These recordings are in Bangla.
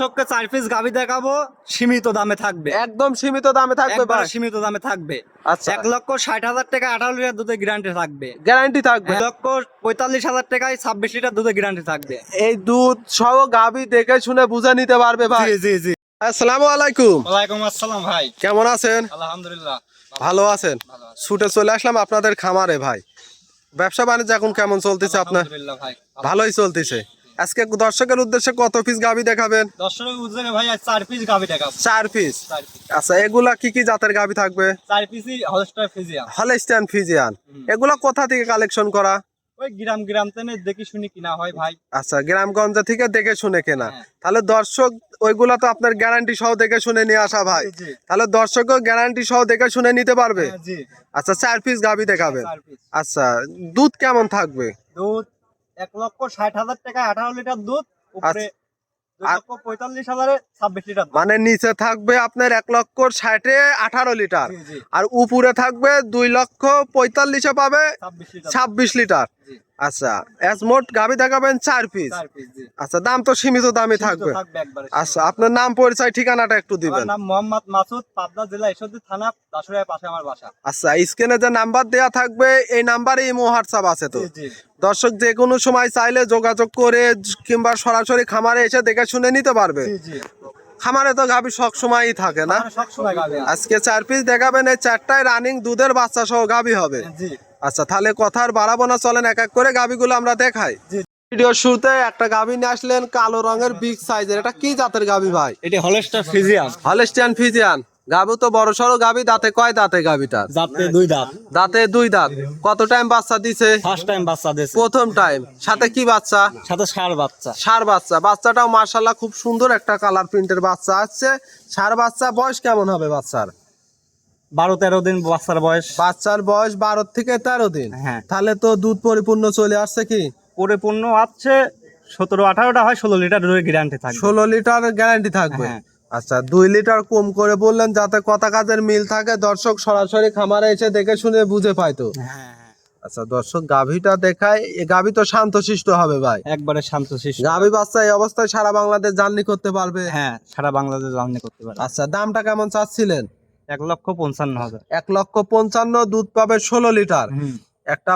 দর্শককে 4 পিস গাভী দেখাবো, সীমিত দামে থাকবে। একদম সীমিত দামে থাকবে একবারে ভাই। সীমিত দামে থাকবে। আচ্ছা। 1,60,000 টাকা 18 লিটার দুধের গ্যারান্টি থাকবে। গ্যারান্টি থাকবে। 1,45,000 টাকায় 26 লিটার দুধের গ্যারান্টি থাকবে। এই দুধ সহ গাভী দেখে শুনে বুঝে নিতে পারবে ভাই। জি জি জি। আসসালামু আলাইকুম। ওয়ালাইকুম আসসালাম ভাই। কেমন আছেন? আলহামদুলিল্লাহ ভালো আছেন? ছুটে চলে আসলাম আপনাদের খামারে ভাই। ব্যবসা বাণিজ্য এখন কেমন চলতেছে আপনার? আলহামদুলিল্লাহ ভাই। ভালোই চলতেছে। আজকে দর্শকের উদ্দেশ্যে কত পিস গাভী দেখাবেন? দর্শকের উদ্দেশ্যে ভাই আজ 4 পিস গাভী দেখাবো। 4 পিস। 4 পিস। আচ্ছা, এগুলা কি কি জাতের গাভী থাকবে? 4 পিসই হলস্টার ফ্রিজিয়ান। Holstein Friesian. এগুলা কোথা থেকে কালেকশন করা? ওই গ্রাম তেনে দেখি শুনি কিনা হয় ভাই। আচ্ছা, গ্রামগঞ্জ থেকে দেখে শুনে কেনা। হ্যাঁ। তাহলে দর্শক ওইগুলা তো আপনার গ্যারান্টি সহ দেখে শুনে নিয়ে আসা ভাই। জি। তাহলে দর্শকও গ্যারান্টি সহ দেখে শুনে নিতে পারবে। হ্যাঁ, জি। আচ্ছা, 4 পিস গাভী দেখাবেন। 4 পিস। আচ্ছা, দুধ কেমন থাকবে? দুধ 1,60,000 টাকায় 18 লিটার দুধ, উপরে 2,45,000 26 লিটার দুধ। মানে নিচে থাকবে আপনার 1,60,000-এ 18 লিটার, জি, জি। আর উপরে থাকবে 2,45,000-এ পাবে 26 লিটার। 26 লিটার। জি। আচ্ছা, মোট গাভী দেখাবেন 4 পিস। 4 পিস, জি। আচ্ছা, দাম তো সীমিত দামে সীমিত থাকবে। একবারে। আচ্ছা, আপনার নাম পরিচয় ঠিকানাটা একটু আমার দিবেন। নাম মোহাম্মদ মাসুদ, পাবনা জেলা ঈশ্বরদী থানা, দাসুরিয়ার পাশে আমার বাসা। আচ্ছা, স্ক্রিনে যে নাম্বার দেয়া থাকবে এই নাম্বারে ইমো হোয়াটসঅ্যাপ আছে তো? জি, জি। দর্শক যে কোনো সময় চাইলে যোগাযোগ করে কিংবা সরাসরি খামারে এসে দেখে শুনে নিতে পারবে। জি, জি। খামারে তো গাভী সব সময়ই থাকে না? আমার সবসময় গাভী আছে। আজকে 4 পিস দেখাবেন, এই 4টায় রানিং দুধের বাচ্চা সহ গাভী হবে। জি। আচ্ছা, তাহলে কথা আর বাড়াবো না, চলেন এক এক করে গাভীগুলো আমরা দেখাই। জি। ভিডিও শুরুতে একটা গাভী নিয়ে আসলেন, কালো রঙের বিগ সাইজের। এটা কি জাতের গাভী ভাই? এটি হলস্টার ফ্রিজিয়ান। Holstein Friesian. গাভী তো বড় সড়ো গাভী। দাঁতে কয় দাঁতে গাভীটা? দাঁতে 2 দাঁত। দাঁতে 2 দাঁত। কত টাইম বাচ্চা দিছে? ফার্স্ট টাইম বাচ্চা দিয়েছে। প্রথম টাইম। সাথে কি বাচ্চা? সাথে ষাঁড় বাচ্চা। ষাঁড় বাচ্চা। বাচ্চাটাও মার্শাল্লাহ খুব সুন্দর একটা কালার প্রিন্টের বাচ্চা আসছে। ষাঁড় বাচ্চা। বয়স কেমন হবে বাচ্চার? 12-13 দিন বাচ্চার বয়স। বাচ্চার বয়স 12 থেকে 13 দিন। হ্যাঁ। তাহলে তো দুধ পরিপূর্ণ চলে আসছে কি? পরিপূর্ণ আছে 17-18টা হয়, 16 লিটার দুধের গ্যারান্টি থাকবে। 16 লিটার গ্যারান্টি থাকবে। হ্যাঁ। আচ্ছা, 2 লিটার কম করে বললেন যাতে কথা কাজের মিল থাকে, দর্শক সরাসরি খামারে এসে দেখে শুনে বুঝে পাইতো। হ্যাঁ। আচ্ছা, দর্শক গাভীটা দেখায়। এই গাভী তো শান্তশিষ্ট হবে ভাই। একবারে শান্তশিষ্ট। গাভী বাচ্চা এই অবস্থায় সারা বাংলাদেশ জার্নি করতে পারবে। হ্যাঁ, সারা বাংলাদেশ জার্নি করতে পারে। আচ্ছা, দামটা কেমন চাচ্ছিলেন? 1,55,000। 1,55,000। দুধ পাবে 16 লিটার। একটা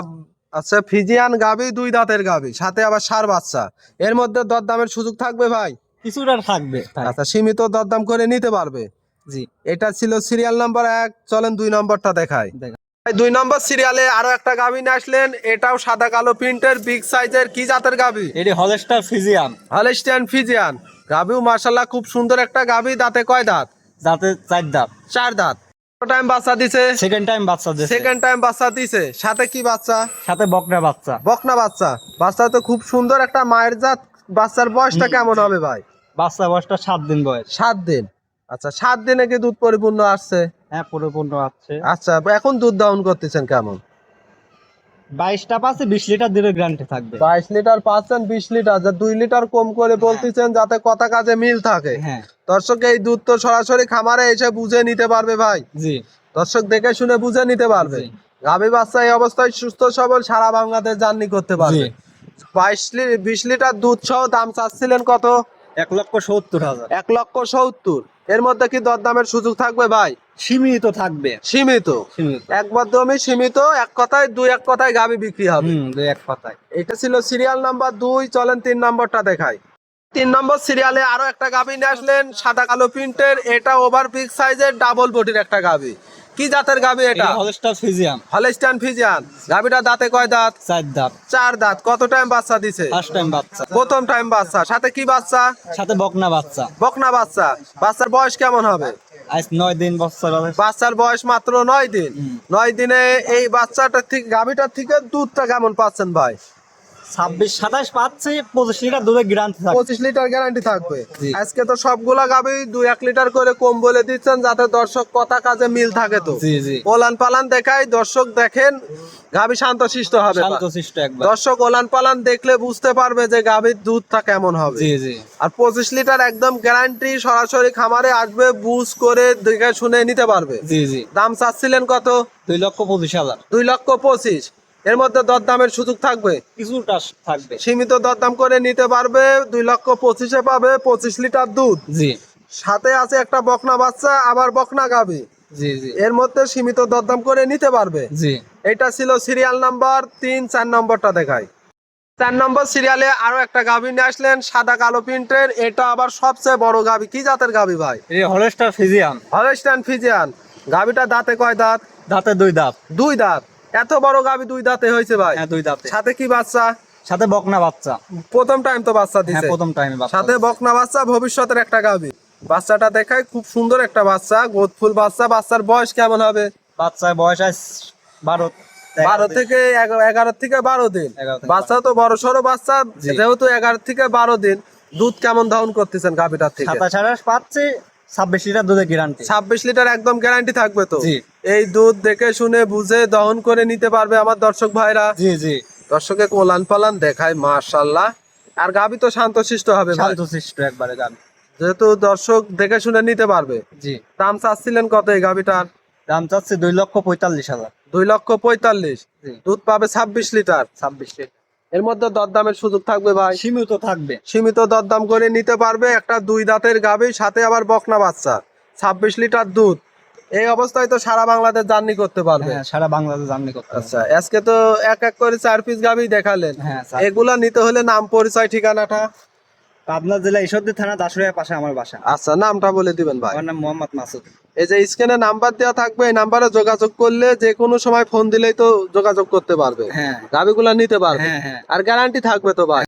আচ্ছা, ফিজিয়ান গাভী, 2 দাঁতের গাভী, সাথে আবার ষাঁড় বাচ্চা। এর মধ্যে দরদামের সুযোগ থাকবে ভাই? কিছুটা থাকবে। আচ্ছা, সীমিত দরদাম করে নিতে পারবে। জি। এটা ছিল সিরিয়াল নাম্বার 1। চলেন 2 নম্বরটা দেখাই। দেখা। 2 নম্বর সিরিয়ালে আরো একটা গাভী নিয়ে আসলেন। এটাও সাদা কালো প্রিন্টের বিগ সাইজের। কি জাতের গাভী? এটি হলস্টার ফ্রিজিয়ান। Holstein Friesian. গাভীও মাশাআল্লাহ খুব সুন্দর একটা গাভী। দাঁতে কয় দাঁত? দাঁতে 4 দাঁত। 4 দাঁত। কত টাইম বাচ্চা দিছে? সেকেন্ড টাইম বাচ্চা দিয়েছে। সেকেন্ড টাইম বাচ্চা দিছে। সাথে কি বাচ্চা? সাথে বকনা বাচ্চা। বকনা বাচ্চা। বাচ্চা তো খুব সুন্দর একটা মায়ের জাত। বাচ্চার বয়সটা কেমন হবে ভাই? বাচ্চা বয়সটা 7 দিন বয়স। 7 দিন। আচ্ছা, 7 দিনে কি দুধ পরিপূর্ণ আসছে? হ্যাঁ, পরিপূর্ণ আছে। আচ্ছা, এখন দুধ দাউন করতেছেন কেমন? 22টা পাচ্ছে 20 লিটার দুধের গ্যারান্টি থাকবে। 22 লিটার পাচ্ছেন, 20 লিটার। 2 লিটার কম করে বলতেছেন যাতে কথা কাজে মিল থাকে। হ্যাঁ। দর্শক এই দুধ তো সরাসরি খামারে এসে বুঝে নিতে পারবে ভাই। জি। দর্শক দেখে শুনে বুঝে নিতে পারবে। জি। গাভী বাচ্চা এই অবস্থায় সুস্থ সবল সারা বাংলাদেশ জার্নি করতে পারবে। জি। 20 লিটার দুধ সহ দাম চাচ্ছিলেন কত? 1,70,000। 1,70,000। এর মধ্যে কি দরদামের সুযোগ থাকবে ভাই? সীমিত থাকবে। সীমিত। সীমিত। একদমই সীমিত। এক কথায় 1 কথায় গাভী বিক্রি হবে। দুই এক কথায়। এটা ছিল সিরিয়াল নাম্বার 2। চলেন 3 নম্বরটা দেখাই। 3 নম্বর সিরিয়ালে আরো একটা গাভী নিয়ে আসলেন, সাদা কালো প্রিন্টের। এটা ওভার বিগ সাইজের ডাবল বডির একটা গাভী। কি জাতের গাভী এটা? Holstein Friesian. Holstein Friesian. গাভীটা দাঁতে কয় দাঁত? 4 দাঁত। 4 দাঁত। কত টাইম বাচ্চা দিছে? ফার্স্ট টাইম বাচ্চা। প্রথম টাইম বাচ্চা। সাথে কি বাচ্চা? সাথে বকনা বাচ্চা। বকনা বাচ্চা। বাচ্চার বয়স কেমন হবে? আজ 9 দিন বাচ্চা হবে। বাচ্চার বয়স মাত্র 9 দিন। 9 দিনে এই বাচ্চাটার থেকে গাভীটার থেকে দুধটা কেমন পাচ্ছেন ভাই? 26-27 পাচ্ছি, 25 লিটার দুধের গ্যারান্টি থাকবে। 25 লিটার গ্যারান্টি থাকবে। জি। আজকে তো সবগুলা গাভী 2-1 লিটার করে কম বলে দিচ্ছেন যাতে দর্শক কথা কাজে মিল থাকে তো। জি, জি। ওলান পালান দেখাই, দর্শক দেখেন গাভী শান্তশিষ্ট হবে। শান্তশিষ্ট একবার। দর্শক ওলান পালান দেখলে বুঝতে পারবে যে গাভীর দুধটা কেমন হবে। জি, জি। আর 25 লিটার একদম গ্যারান্টি। সরাসরি খামারে আসবে, বুঝ করে দেখে শুনে নিতে পারবে। জি, জি। দাম চাচ্ছিলেন কত? 2,25,000। 2,25,000। এর মধ্যে দরদামের সুযোগ থাকবে, কিছুটা থাকবে। সীমিত দরদাম করে নিতে পারবে। 2,25,000 পাবে 25 লিটার দুধ, জি সাথে আছে একটা বকনা বাচ্চা, আবার বকনা গাভী। জি জি এর মধ্যে সীমিত দরদাম করে নিতে পারবে। জি। এটা ছিল সিরিয়াল নাম্বার 3। 4 নম্বরটা দেখাই। 4 নম্বর সিরিয়ালে আরো একটা গাভী নিয়ে আসলেন, সাদা কালো প্রিন্টের। এটা আবার সবচেয়ে বড় গাভী। কি জাতের গাভী ভাই? এই হলস্টার ফিজিয়ান। Holstein Friesian. গাভীটা দাঁতে কয় দাঁত? দাঁতে 2 দাঁত। 2 দাঁত। এত বড় গাভী 2 দাঁতে হয়েছে ভাই? হ্যাঁ 2 দাঁতে। সাথে কি বাচ্চা? সাথে বকনা বাচ্চা। প্রথম টাইম তো বাচ্চা হ্যাঁ দিছে। প্রথম টাইমে বাচ্চা। সাথে বকনা বাচ্চা, ভবিষ্যতের একটা গাভী। বাচ্চাটা দেখায়, খুব সুন্দর একটা বাচ্চা, গোদফুল বাচ্চা। বাচ্চার বয়স কেমন হবে? বাচ্চার বয়স আজ 12 থেকে 11 থেকে 12 দিন। 11 থেকে বাচ্চা তো বড় সড়ো বাচ্চা, জি। যেহেতু 11 থেকে 12 দিন। দুধ কেমন দহন করতেছেন গাভীটার থেকে? 27 পাচ্ছে, 26 লিটার দুধের গ্যারান্টি। 26 লিটার একদম গ্যারান্টি থাকবে তো? জি। এই দুধ দেখে শুনে বুঝে দহন করে নিতে পারবে আমার দর্শক ভাইরা। জি জি। দর্শকে কোলান পালান দেখায়, মাশাআল্লাহ। আর গাভী তো শান্তশিষ্ট হবে ভাই, শান্তশিষ্ট একবারে গান। যেহেতু দর্শক দেখে শুনে নিতে পারবে। জি। দাম চাচ্ছিলেন কত এই গাভীটার? দাম চাচ্ছে 2,45,000। 2,45,000। জি। দুধ পাবে 26 লিটার। 26 লিটার। এর মধ্যে দরদামের সুযোগ থাকবে ভাই? সীমিত থাকবে। সীমিত দরদাম করে নিতে পারবে। একটা 2 দাঁতের গাভী, সাথে আবার বকনা বাচ্চা, 26 লিটার দুধ। এই অবস্থায় তো সারা বাংলাদেশ জার্নি করতে পারবে। হ্যাঁ সারা বাংলাদেশ জার্নি করতে হবে। আচ্ছা, আজকে তো এক এক করে 4 পিস গাভী দেখালেন। হ্যাঁ এগুলা নিতে হলে নাম, পরিচয়, ঠিকানাটা? পাবনা জেলা ঈশ্বরদী থানা দাসুরিয়ার পাশে আমার বাসা। আচ্ছা, নামটা বলে দিবেন ভাই। আমার নাম মোহাম্মদ মাসুদ। এই যে স্ক্রিনে নাম্বার দেওয়া থাকবে, এই নাম্বারে যোগাযোগ করলে যে কোনো সময় ফোন দিলেই তো যোগাযোগ করতে পারবে। হ্যাঁ গাভীগুলা নিতে পারবে। হ্যাঁ হ্যাঁ। আর গ্যারান্টি থাকবে তো ভাই?